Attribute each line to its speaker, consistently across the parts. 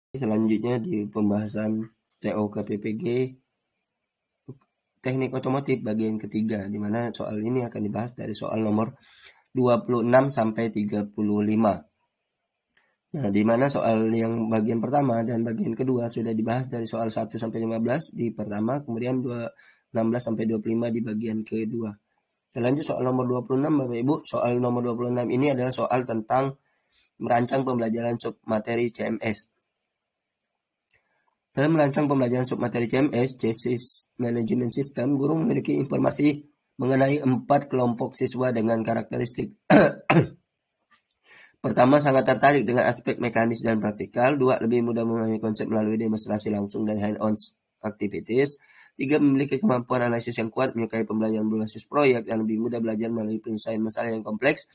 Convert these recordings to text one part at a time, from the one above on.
Speaker 1: Selanjutnya di pembahasan TOK PPG Teknik Otomotif bagian ketiga, di mana soal ini akan dibahas dari soal nomor 26 sampai 35. Nah, di mana soal yang bagian pertama dan bagian kedua sudah dibahas dari soal 1 sampai 15 di pertama, kemudian 16 sampai 25 di bagian kedua. Kita lanjut soal nomor 26, Bapak Ibu. Soal nomor 26 ini adalah soal tentang merancang pembelajaran submateri CMS. Dalam merancang pembelajaran submateri CMS, Chassis Management System, guru memiliki informasi mengenai 4 kelompok siswa dengan karakteristik. Pertama, sangat tertarik dengan aspek mekanis dan praktikal. 2, lebih mudah memahami konsep melalui demonstrasi langsung dan hand-on activities. 3, memiliki kemampuan analisis yang kuat, menyukai pembelajaran berbasis proyek, dan lebih mudah belajar melalui penyelesaian masalah yang kompleks.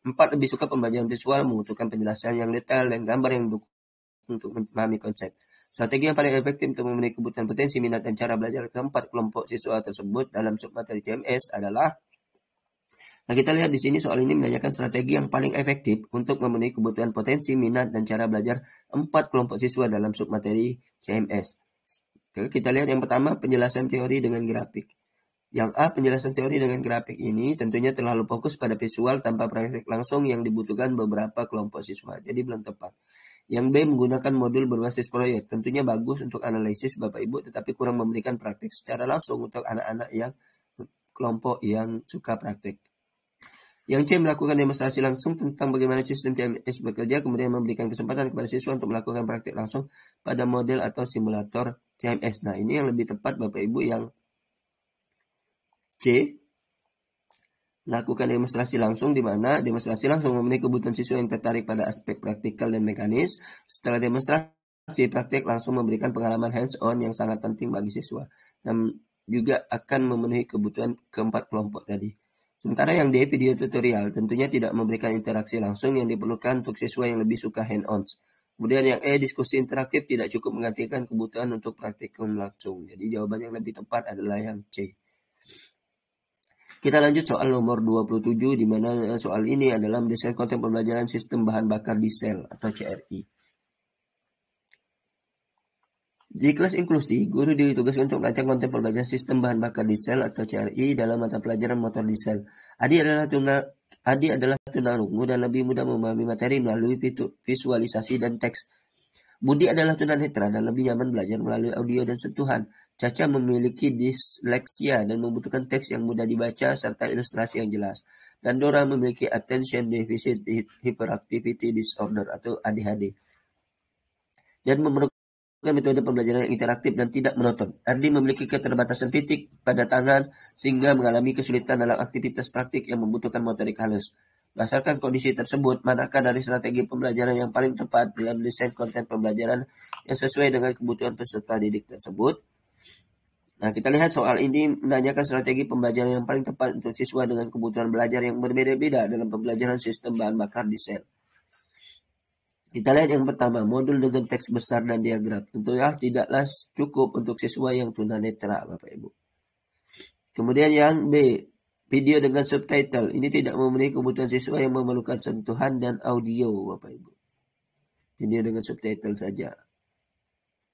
Speaker 1: 4, lebih suka pembelajaran visual, membutuhkan penjelasan yang detail dan gambar yang mendukung untuk memahami konsep. Strategi yang paling efektif untuk memenuhi kebutuhan potensi, minat, dan cara belajar keempat kelompok siswa tersebut dalam submateri CMS adalah. Nah, kita lihat di sini soal ini menanyakan strategi yang paling efektif untuk memenuhi kebutuhan potensi, minat, dan cara belajar empat kelompok siswa dalam submateri CMS. Oke, kita lihat yang pertama, penjelasan teori dengan grafik. Yang A, penjelasan teori dengan grafik ini tentunya terlalu fokus pada visual tanpa praktik langsung yang dibutuhkan beberapa kelompok siswa, jadi belum tepat. Yang B, menggunakan modul berbasis proyek, tentunya bagus untuk analisis Bapak Ibu, tetapi kurang memberikan praktik secara langsung untuk anak-anak yang kelompok yang suka praktik. Yang C, melakukan demonstrasi langsung tentang bagaimana sistem CMS bekerja, kemudian memberikan kesempatan kepada siswa untuk melakukan praktik langsung pada model atau simulator CMS. Nah, ini yang lebih tepat Bapak Ibu, yang C, melakukan demonstrasi langsung, di mana demonstrasi langsung memenuhi kebutuhan siswa yang tertarik pada aspek praktikal dan mekanis. Setelah demonstrasi, praktik langsung memberikan pengalaman hands-on yang sangat penting bagi siswa dan juga akan memenuhi kebutuhan keempat kelompok tadi. Sementara yang D, video tutorial, tentunya tidak memberikan interaksi langsung yang diperlukan untuk siswa yang lebih suka hand-on. Kemudian yang E, diskusi interaktif, tidak cukup menggantikan kebutuhan untuk praktikum langsung. Jadi jawaban yang lebih tepat adalah yang C. Kita lanjut soal nomor 27, di mana soal ini adalah mendesain konten pembelajaran sistem bahan bakar diesel atau CRI. Di kelas inklusi, guru ditugaskan untuk merancang konten pembelajaran sistem bahan bakar diesel atau CRI dalam mata pelajaran motor diesel. Adi adalah tunarungu dan lebih mudah memahami materi melalui visualisasi dan teks. Budi adalah tunanetra dan lebih nyaman belajar melalui audio dan sentuhan. Caca memiliki disleksia dan membutuhkan teks yang mudah dibaca serta ilustrasi yang jelas. Dan Dora memiliki attention deficit hyperactivity disorder atau ADHD. Dan memerlukan metode pembelajaran yang interaktif dan tidak monoton. Ardi memiliki keterbatasan fisik pada tangan sehingga mengalami kesulitan dalam aktivitas praktik yang membutuhkan motorik halus. Berdasarkan kondisi tersebut, manakah dari strategi pembelajaran yang paling tepat dalam desain konten pembelajaran yang sesuai dengan kebutuhan peserta didik tersebut? Nah, kita lihat soal ini menanyakan strategi pembelajaran yang paling tepat untuk siswa dengan kebutuhan belajar yang berbeda-beda dalam pembelajaran sistem bahan bakar diesel. Kita lihat yang pertama, modul dengan teks besar dan diagram. Tentunya tidaklah cukup untuk siswa yang tunanetra, Bapak Ibu. Kemudian yang B, video dengan subtitle. Ini tidak memenuhi kebutuhan siswa yang memerlukan sentuhan dan audio, Bapak Ibu. Video dengan subtitle saja.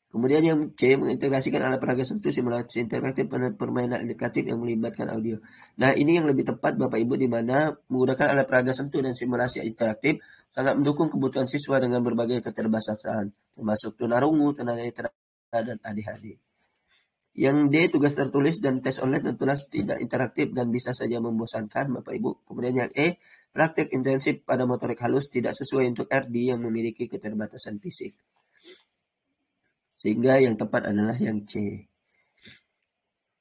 Speaker 1: Kemudian yang C, mengintegrasikan alat peraga sentuh, simulasi interaktif, permainan edukatif yang melibatkan audio. Nah, ini yang lebih tepat Bapak Ibu, di mana menggunakan alat peraga sentuh dan simulasi interaktif sangat mendukung kebutuhan siswa dengan berbagai keterbatasan, termasuk tunarungu, tunanetra, dan ADHD. Yang D, tugas tertulis dan tes online tentunya tidak interaktif dan bisa saja membosankan Bapak Ibu. Kemudian yang E, praktek intensif pada motorik halus tidak sesuai untuk RD yang memiliki keterbatasan fisik. Sehingga yang tepat adalah yang C.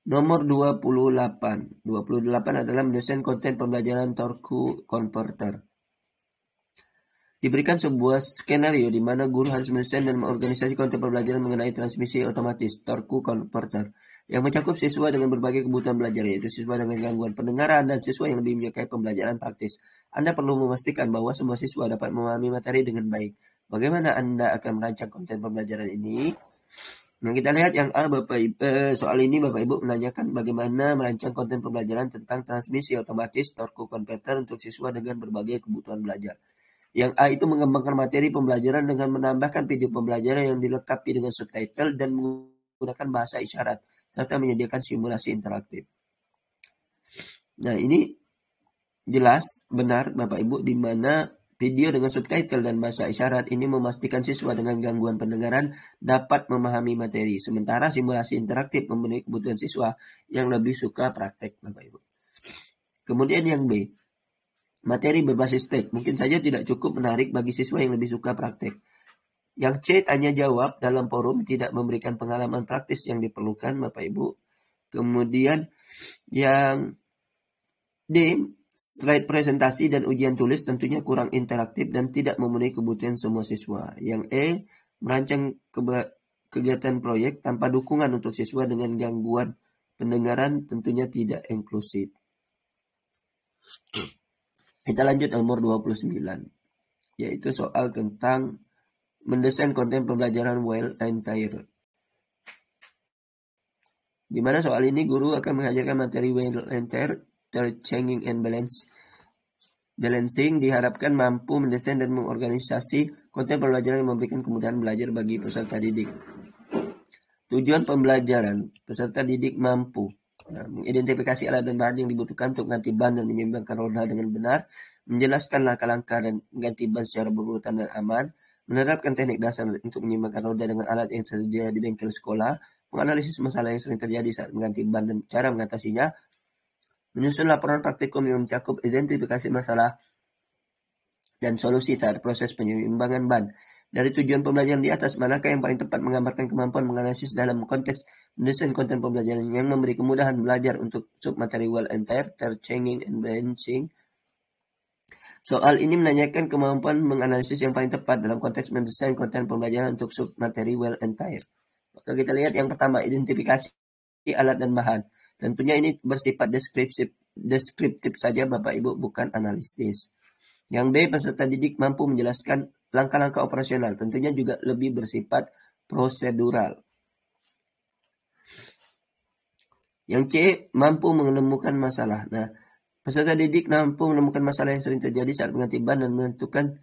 Speaker 1: Nomor 28. 28 adalah mendesain konten pembelajaran torque converter. Diberikan sebuah skenario di mana guru harus mendesain dan mengorganisasi konten pembelajaran mengenai transmisi otomatis torque converter yang mencakup siswa dengan berbagai kebutuhan belajar, yaitu siswa dengan gangguan pendengaran dan siswa yang lebih menyukai pembelajaran praktis. Anda perlu memastikan bahwa semua siswa dapat memahami materi dengan baik. Bagaimana Anda akan merancang konten pembelajaran ini? Nah, kita lihat yang A, soal ini Bapak Ibu menanyakan bagaimana merancang konten pembelajaran tentang transmisi otomatis torque converter untuk siswa dengan berbagai kebutuhan belajar. Yang A itu mengembangkan materi pembelajaran dengan menambahkan video pembelajaran yang dilengkapi dengan subtitle dan menggunakan bahasa isyarat, serta menyediakan simulasi interaktif. Nah, ini jelas benar Bapak Ibu, di mana video dengan subtitle dan bahasa isyarat ini memastikan siswa dengan gangguan pendengaran dapat memahami materi, sementara simulasi interaktif memenuhi kebutuhan siswa yang lebih suka praktek, Bapak Ibu. Kemudian yang B, materi berbasis teks mungkin saja tidak cukup menarik bagi siswa yang lebih suka praktek. Yang C, tanya jawab dalam forum tidak memberikan pengalaman praktis yang diperlukan, Bapak Ibu. Kemudian yang D, slide presentasi dan ujian tulis tentunya kurang interaktif dan tidak memenuhi kebutuhan semua siswa. Yang E, merancang kegiatan proyek tanpa dukungan untuk siswa dengan gangguan pendengaran tentunya tidak inklusif. Kita lanjut nomor 29, yaitu soal tentang mendesain konten pembelajaran well entire. Di mana soal ini guru akan mengajarkan materi well entire, changing and balancing diharapkan mampu mendesain dan mengorganisasi konten pembelajaran yang memberikan kemudahan belajar bagi peserta didik. Tujuan pembelajaran, peserta didik mampu mengidentifikasi alat dan bahan yang dibutuhkan untuk mengganti ban dan menyeimbangkan roda dengan benar, menjelaskan langkah-langkah dan mengganti ban secara berurutan dan aman, menerapkan teknik dasar untuk menyeimbangkan roda dengan alat yang tersedia di bengkel sekolah, menganalisis masalah yang sering terjadi saat mengganti ban dan cara mengatasinya, menyusun laporan praktikum yang mencakup identifikasi masalah dan solusi saat proses penyeimbangan ban. Dari tujuan pembelajaran di atas, manakah yang paling tepat menggambarkan kemampuan menganalisis dalam konteks mendesain konten pembelajaran yang memberi kemudahan belajar untuk submateri well entire, changing and balancing? Soal ini menanyakan kemampuan menganalisis yang paling tepat dalam konteks mendesain konten pembelajaran untuk submateri well entire. Maka kita lihat yang pertama, identifikasi alat dan bahan. Tentunya ini bersifat deskriptif saja Bapak Ibu, bukan analisis. Yang B, peserta didik mampu menjelaskan langkah-langkah operasional, tentunya juga lebih bersifat prosedural. Yang C, mampu menemukan masalah. Nah, peserta didik mampu menemukan masalah yang sering terjadi saat mengganti ban dan menentukan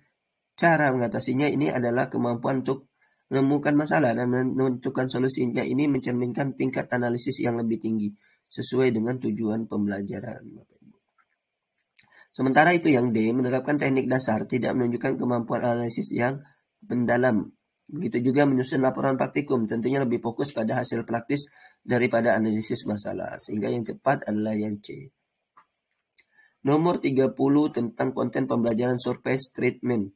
Speaker 1: cara mengatasinya. Ini adalah kemampuan untuk menemukan masalah dan menentukan solusinya. Ini mencerminkan tingkat analisis yang lebih tinggi sesuai dengan tujuan pembelajaran. Sementara itu yang D, menerapkan teknik dasar, tidak menunjukkan kemampuan analisis yang mendalam. Begitu juga menyusun laporan praktikum, tentunya lebih fokus pada hasil praktis daripada analisis masalah. Sehingga yang tepat adalah yang C. Nomor 30 tentang konten pembelajaran surface treatment,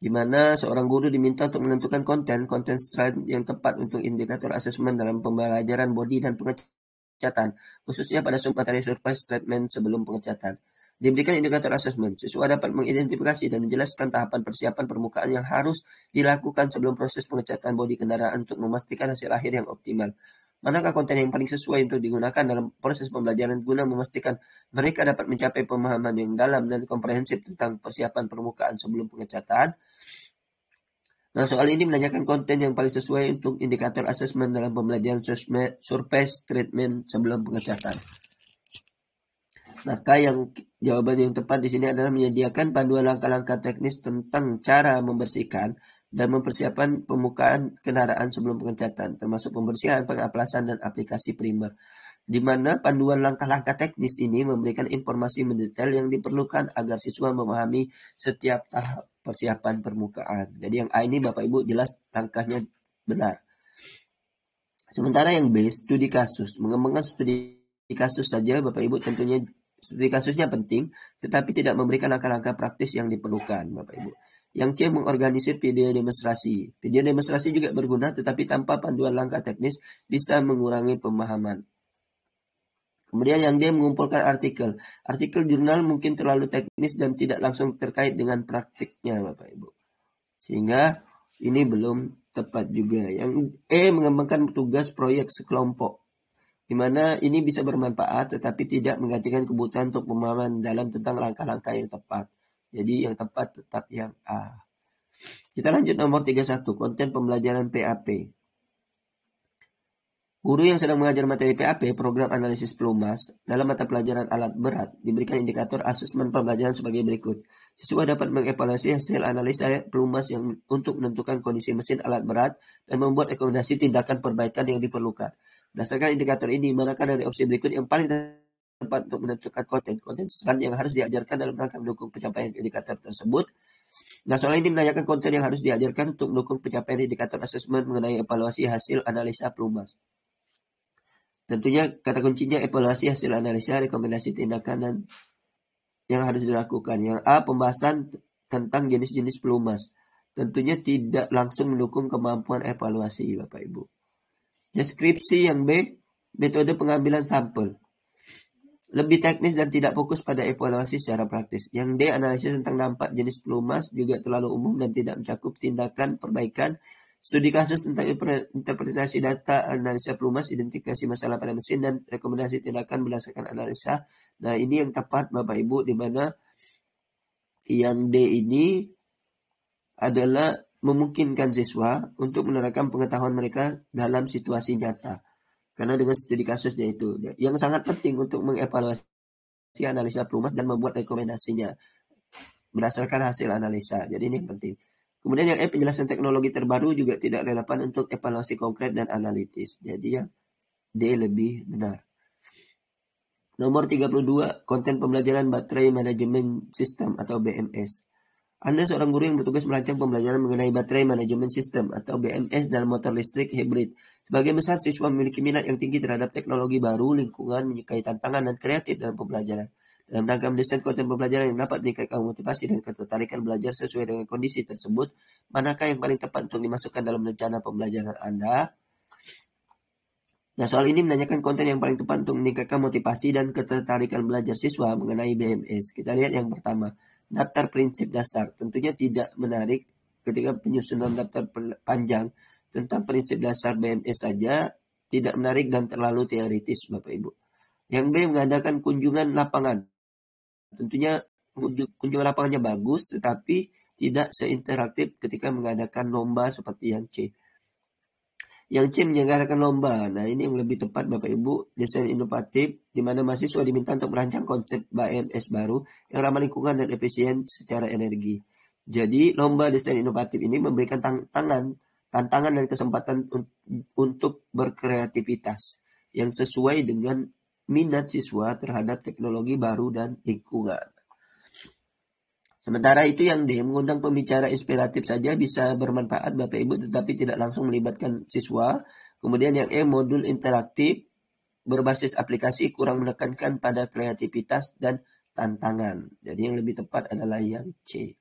Speaker 1: di mana seorang guru diminta untuk menentukan konten strand yang tepat untuk indikator asesmen dalam pembelajaran body dan pengecatan, khususnya pada submateri surface treatment sebelum pengecatan. Diberikan indikator asesmen, siswa dapat mengidentifikasi dan menjelaskan tahapan persiapan permukaan yang harus dilakukan sebelum proses pengecatan bodi kendaraan untuk memastikan hasil akhir yang optimal. Manakah konten yang paling sesuai untuk digunakan dalam proses pembelajaran guna memastikan mereka dapat mencapai pemahaman yang dalam dan komprehensif tentang persiapan permukaan sebelum pengecatan? Nah, soal ini menanyakan konten yang paling sesuai untuk indikator asesmen dalam pembelajaran surface treatment sebelum pengecatan. Maka yang jawaban yang tepat di sini adalah menyediakan panduan langkah-langkah teknis tentang cara membersihkan dan mempersiapkan permukaan kendaraan sebelum pengecatan, termasuk pembersihan, pengaplasan, dan aplikasi primer. Di mana panduan langkah-langkah teknis ini memberikan informasi mendetail yang diperlukan agar siswa memahami setiap tahap persiapan permukaan. Jadi yang A ini Bapak Ibu jelas langkahnya benar. Sementara yang B, studi kasus. Mengembangkan studi kasus saja Bapak Ibu tentunya studi kasusnya penting, tetapi tidak memberikan langkah-langkah praktis yang diperlukan, Bapak Ibu. Yang C, mengorganisir video demonstrasi. Video demonstrasi juga berguna, tetapi tanpa panduan langkah teknis bisa mengurangi pemahaman. Kemudian yang D, mengumpulkan artikel. Artikel jurnal mungkin terlalu teknis dan tidak langsung terkait dengan praktiknya, Bapak Ibu. Sehingga ini belum tepat juga. Yang E, mengembangkan tugas proyek sekelompok, di mana ini bisa bermanfaat tetapi tidak menggantikan kebutuhan untuk pemahaman dalam tentang langkah-langkah yang tepat. Jadi yang tepat tetap yang A. Kita lanjut nomor 31, konten pembelajaran PAP. Guru yang sedang mengajar materi PAP, program analisis pelumas, dalam mata pelajaran alat berat, diberikan indikator asesmen pembelajaran sebagai berikut. Siswa dapat mengevaluasi hasil analisa pelumas yang untuk menentukan kondisi mesin alat berat dan membuat rekomendasi tindakan perbaikan yang diperlukan. Berdasarkan indikator ini, manakah dari opsi berikut yang paling tepat untuk menentukan konten sasaran yang harus diajarkan dalam rangka mendukung pencapaian indikator tersebut? Nah, soal ini menanyakan konten yang harus diajarkan untuk mendukung pencapaian indikator asesmen mengenai evaluasi hasil analisa pelumas. Tentunya kata kuncinya evaluasi hasil analisa, rekomendasi tindakan dan yang harus dilakukan. Yang A, pembahasan tentang jenis-jenis pelumas. Tentunya tidak langsung mendukung kemampuan evaluasi, Bapak Ibu. Deskripsi yang B, metode pengambilan sampel. Lebih teknis dan tidak fokus pada evaluasi secara praktis. Yang D, analisis tentang dampak jenis pelumas juga terlalu umum dan tidak mencakup tindakan perbaikan. Studi kasus tentang interpretasi data, analisa pelumas, identifikasi masalah pada mesin, dan rekomendasi tindakan berdasarkan analisa. Nah, ini yang tepat Bapak Ibu, di mana yang D ini adalah memungkinkan siswa untuk menerapkan pengetahuan mereka dalam situasi nyata. Karena dengan studi kasusnya itu, yang sangat penting untuk mengevaluasi analisa pelumas dan membuat rekomendasinya berdasarkan hasil analisa. Jadi ini yang penting. Kemudian yang E, penjelasan teknologi terbaru juga tidak relevan untuk evaluasi konkret dan analitis. Jadi yang D lebih benar. Nomor 32, konten pembelajaran Baterai Management System atau BMS. Anda seorang guru yang bertugas merancang pembelajaran mengenai Baterai Management System atau BMS dalam motor listrik hibrid. Sebagian besar siswa memiliki minat yang tinggi terhadap teknologi baru, lingkungan, menyukai tantangan dan kreatif dalam pembelajaran. Dalam rangka mendesain konten pembelajaran yang dapat meningkatkan motivasi dan ketertarikan belajar sesuai dengan kondisi tersebut, manakah yang paling tepat untuk dimasukkan dalam rencana pembelajaran Anda? Nah, soal ini menanyakan konten yang paling tepat untuk meningkatkan motivasi dan ketertarikan belajar siswa mengenai BMS. Kita lihat yang pertama, daftar prinsip dasar. Tentunya tidak menarik ketika penyusunan daftar panjang tentang prinsip dasar BMS saja, tidak menarik dan terlalu teoritis, Bapak Ibu. Yang B, mengadakan kunjungan lapangan. Tentunya kunjungan lapangannya bagus, tetapi tidak seinteraktif ketika mengadakan lomba seperti yang C. Yang C, menyelenggarakan lomba. Nah, ini yang lebih tepat Bapak Ibu, desain inovatif, di mana mahasiswa diminta untuk merancang konsep BMS baru yang ramah lingkungan dan efisien secara energi. Jadi, lomba desain inovatif ini memberikan tantangan dan kesempatan untuk berkreativitas yang sesuai dengan minat siswa terhadap teknologi baru dan lingkungan. Sementara itu yang D, mengundang pembicara inspiratif saja bisa bermanfaat Bapak Ibu, tetapi tidak langsung melibatkan siswa. Kemudian yang E, modul interaktif berbasis aplikasi kurang menekankan pada kreativitas dan tantangan. Jadi yang lebih tepat adalah yang C.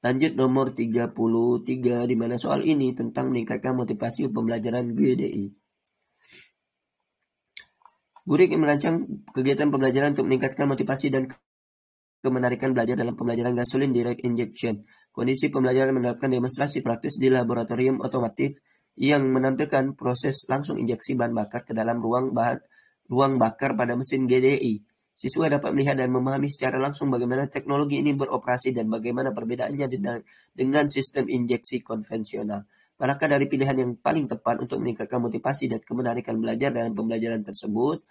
Speaker 1: Lanjut nomor 33, di mana soal ini tentang meningkatkan motivasi pembelajaran GDI. Guru yang merancang kegiatan pembelajaran untuk meningkatkan motivasi dan kemenarikan belajar dalam pembelajaran gasolin direct injection. Kondisi pembelajaran menerapkan demonstrasi praktis di laboratorium otomotif yang menampilkan proses langsung injeksi bahan bakar ke dalam ruang bakar pada mesin GDI. Siswa dapat melihat dan memahami secara langsung bagaimana teknologi ini beroperasi dan bagaimana perbedaannya dengan sistem injeksi konvensional. Manakah dari pilihan yang paling tepat untuk meningkatkan motivasi dan kemenarikan belajar dalam pembelajaran tersebut?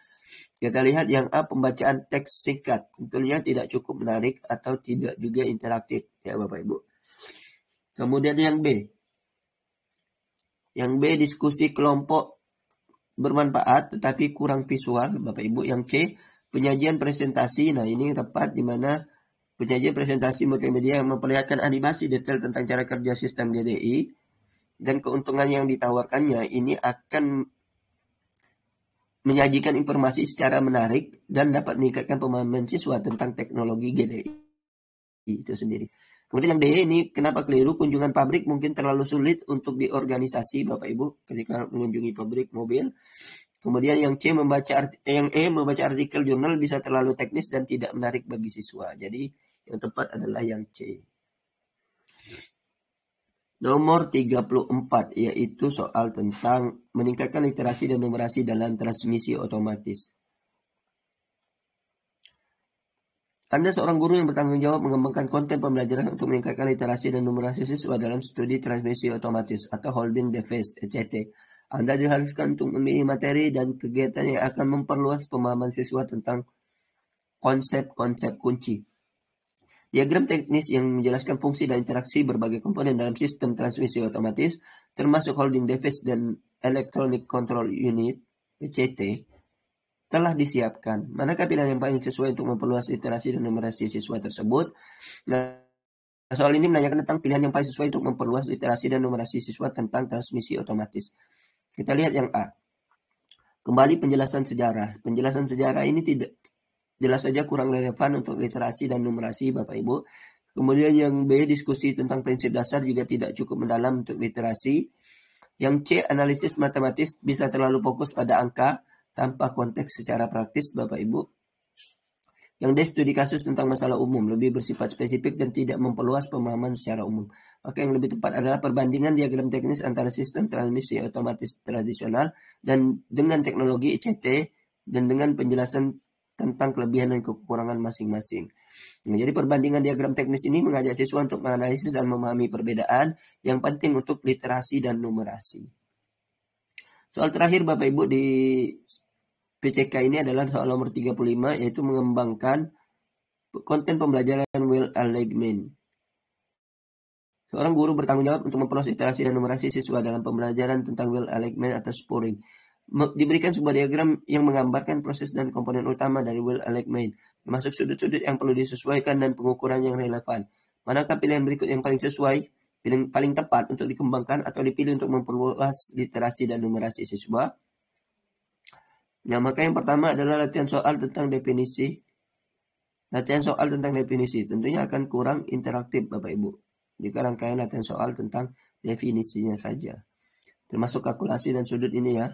Speaker 1: Kita lihat yang A, pembacaan teks singkat. Tentunya tidak cukup menarik atau tidak juga interaktif, ya Bapak Ibu. Kemudian yang B. Yang B, diskusi kelompok bermanfaat tetapi kurang visual, Bapak Ibu. Yang C, penyajian presentasi. Nah, ini tepat di mana penyajian presentasi multimedia yang memperlihatkan animasi detail tentang cara kerja sistem GDI dan keuntungan yang ditawarkannya ini akan menyajikan informasi secara menarik dan dapat meningkatkan pemahaman siswa tentang teknologi GDI itu sendiri. Kemudian yang D ini kenapa keliru? Kunjungan pabrik mungkin terlalu sulit untuk diorganisasi Bapak Ibu ketika mengunjungi pabrik mobil. Kemudian yang C, yang E, membaca artikel jurnal bisa terlalu teknis dan tidak menarik bagi siswa. Jadi yang tepat adalah yang C. Nomor 34, yaitu soal tentang meningkatkan literasi dan numerasi dalam transmisi otomatis. Anda seorang guru yang bertanggung jawab mengembangkan konten pembelajaran untuk meningkatkan literasi dan numerasi siswa dalam studi transmisi otomatis atau holding device, ECT. Anda diharuskan untuk memilih materi dan kegiatan yang akan memperluas pemahaman siswa tentang konsep-konsep kunci. Diagram teknis yang menjelaskan fungsi dan interaksi berbagai komponen dalam sistem transmisi otomatis, termasuk holding device dan electronic control unit (ECT), telah disiapkan. Manakah pilihan yang paling sesuai untuk memperluas literasi dan numerasi siswa tersebut? Nah, soal ini menanyakan tentang pilihan yang paling sesuai untuk memperluas literasi dan numerasi siswa tentang transmisi otomatis. Kita lihat yang A. Kembali penjelasan sejarah. Penjelasan sejarah ini tidak jelas saja kurang relevan untuk literasi dan numerasi Bapak Ibu. Kemudian yang B, diskusi tentang prinsip dasar juga tidak cukup mendalam untuk literasi. Yang C, analisis matematis bisa terlalu fokus pada angka tanpa konteks secara praktis Bapak Ibu. Yang D, studi kasus tentang masalah umum, lebih bersifat spesifik dan tidak memperluas pemahaman secara umum. Maka yang lebih tepat adalah perbandingan diagram teknis antara sistem transmisi otomatis tradisional dan dengan teknologi ICT dan dengan penjelasan tentang kelebihan dan kekurangan masing-masing. Nah, jadi perbandingan diagram teknis ini mengajak siswa untuk menganalisis dan memahami perbedaan yang penting untuk literasi dan numerasi. Soal terakhir Bapak Ibu di PCK ini adalah soal nomor 35, yaitu mengembangkan konten pembelajaran well alignment. Seorang guru bertanggung jawab untuk memperluas literasi dan numerasi siswa dalam pembelajaran tentang well alignment atau sporing. Diberikan sebuah diagram yang menggambarkan proses dan komponen utama dari well alignment, termasuk sudut-sudut yang perlu disesuaikan dan pengukuran yang relevan. Manakah pilihan berikut yang paling sesuai, paling tepat untuk dikembangkan atau dipilih untuk memperluas literasi dan numerasi siswa? Nah, maka yang pertama adalah latihan soal tentang definisi. Latihan soal tentang definisi tentunya akan kurang interaktif Bapak Ibu jika rangkaian latihan soal tentang definisinya saja. Termasuk kalkulasi dan sudut ini ya.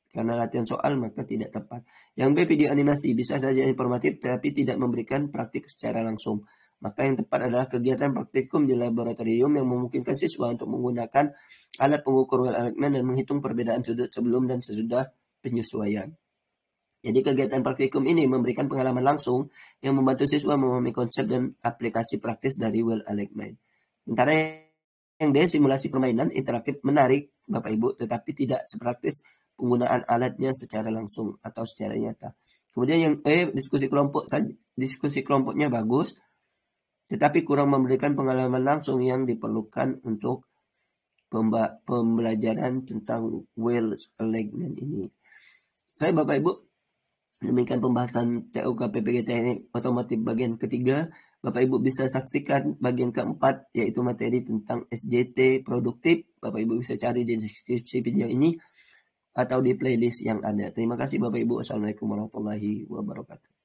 Speaker 1: Karena latihan soal maka tidak tepat. Yang B, video animasi bisa saja informatif tapi tidak memberikan praktik secara langsung. Maka yang tepat adalah kegiatan praktikum di laboratorium yang memungkinkan siswa untuk menggunakan alat pengukur well alignment dan menghitung perbedaan sudut sebelum dan sesudah penyesuaian. Jadi kegiatan praktikum ini memberikan pengalaman langsung yang membantu siswa memahami konsep dan aplikasi praktis dari well alignment. Sementara yang D, simulasi permainan interaktif menarik Bapak Ibu, tetapi tidak sepraktis penggunaan alatnya secara langsung atau secara nyata. Kemudian yang E, diskusi kelompoknya bagus, tetapi kurang memberikan pengalaman langsung yang diperlukan untuk pembelajaran tentang well alignment ini. Baik Bapak Ibu, demikian pembahasan TUK PPG Teknik Otomotif bagian ketiga. Bapak Ibu bisa saksikan bagian keempat, yaitu materi tentang SJT produktif. Bapak Ibu bisa cari di deskripsi video ini atau di playlist yang ada. Terima kasih Bapak Ibu. Assalamualaikum warahmatullahi wabarakatuh.